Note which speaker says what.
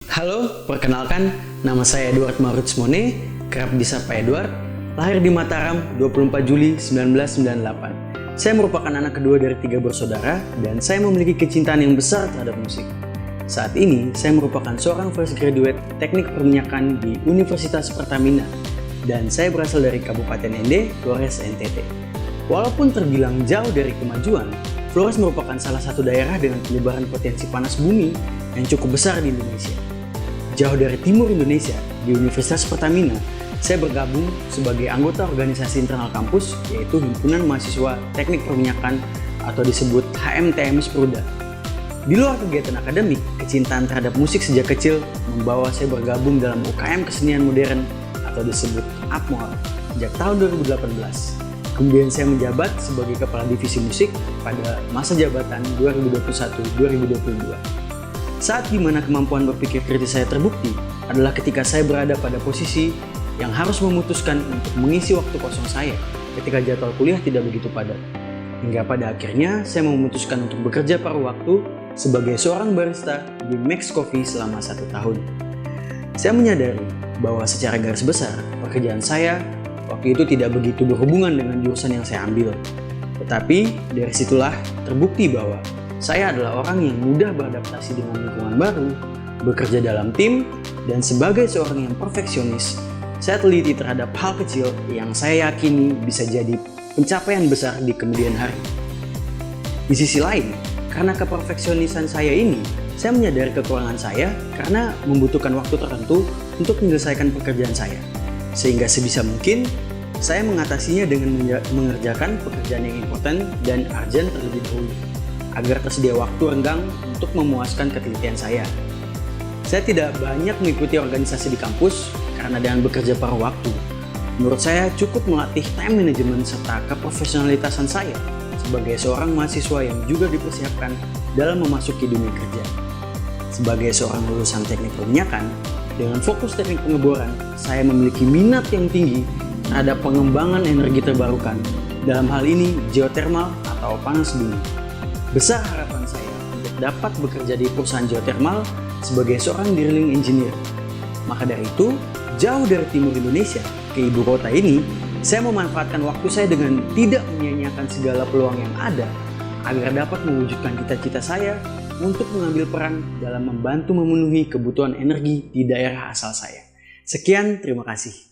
Speaker 1: Halo, perkenalkan, nama saya Edward Marutsmone, kerap disapa Edward, lahir di Mataram 24 Juli 1998. Saya merupakan anak kedua dari 3 bersaudara dan saya memiliki kecintaan yang besar terhadap musik. Saat ini, saya merupakan seorang fresh graduate teknik perminyakan di Universitas Pertamina dan saya berasal dari Kabupaten Ende, Flores, NTT. Walaupun terbilang jauh dari kemajuan, Flores merupakan salah satu daerah dengan penyebaran potensi panas bumi yang cukup besar di Indonesia. Jauh dari timur Indonesia, di Universitas Pertamina, saya bergabung sebagai anggota organisasi internal kampus, yaitu Himpunan Mahasiswa Teknik Perminyakan atau disebut HMTM Spruda. Di luar kegiatan akademik, kecintaan terhadap musik sejak kecil membawa saya bergabung dalam UKM Kesenian Modern atau disebut AKMOL sejak tahun 2018. Kemudian saya menjabat sebagai Kepala Divisi Musik pada masa jabatan 2021-2022. Saat dimana kemampuan berpikir kritis saya terbukti adalah ketika saya berada pada posisi yang harus memutuskan untuk mengisi waktu kosong saya ketika jadwal kuliah tidak begitu padat. Hingga pada akhirnya saya memutuskan untuk bekerja paruh waktu sebagai seorang barista di Max Coffee selama 1 tahun. Saya menyadari bahwa secara garis besar pekerjaan saya waktu itu tidak begitu berhubungan dengan jurusan yang saya ambil. Tetapi dari situlah terbukti bahwa saya adalah orang yang mudah beradaptasi dengan lingkungan baru, bekerja dalam tim, dan sebagai seorang yang perfeksionis, saya teliti terhadap hal kecil yang saya yakini bisa jadi pencapaian besar di kemudian hari. Di sisi lain, karena keperfeksionisan saya ini, saya menyadari kekurangan saya karena membutuhkan waktu tertentu untuk menyelesaikan pekerjaan saya. Sehingga sebisa mungkin, saya mengatasinya dengan mengerjakan pekerjaan yang important dan urgent terlebih dahulu, agar tersedia waktu renggang untuk memuaskan ketelitian saya. Saya tidak banyak mengikuti organisasi di kampus karena dengan bekerja paruh waktu, menurut saya cukup melatih time management serta keprofesionalitasan saya sebagai seorang mahasiswa yang juga dipersiapkan dalam memasuki dunia kerja. Sebagai seorang lulusan teknik perminyakan, dengan fokus teknik pengeboran, saya memiliki minat yang tinggi terhadap pengembangan energi terbarukan, dalam hal ini geothermal atau panas bumi. Besar harapan saya untuk dapat bekerja di perusahaan geothermal sebagai seorang drilling engineer. Maka dari itu, jauh dari timur Indonesia ke ibu kota ini, saya memanfaatkan waktu saya dengan tidak menyia-nyiakan segala peluang yang ada agar dapat mewujudkan cita-cita saya untuk mengambil peran dalam membantu memenuhi kebutuhan energi di daerah asal saya. Sekian, terima kasih.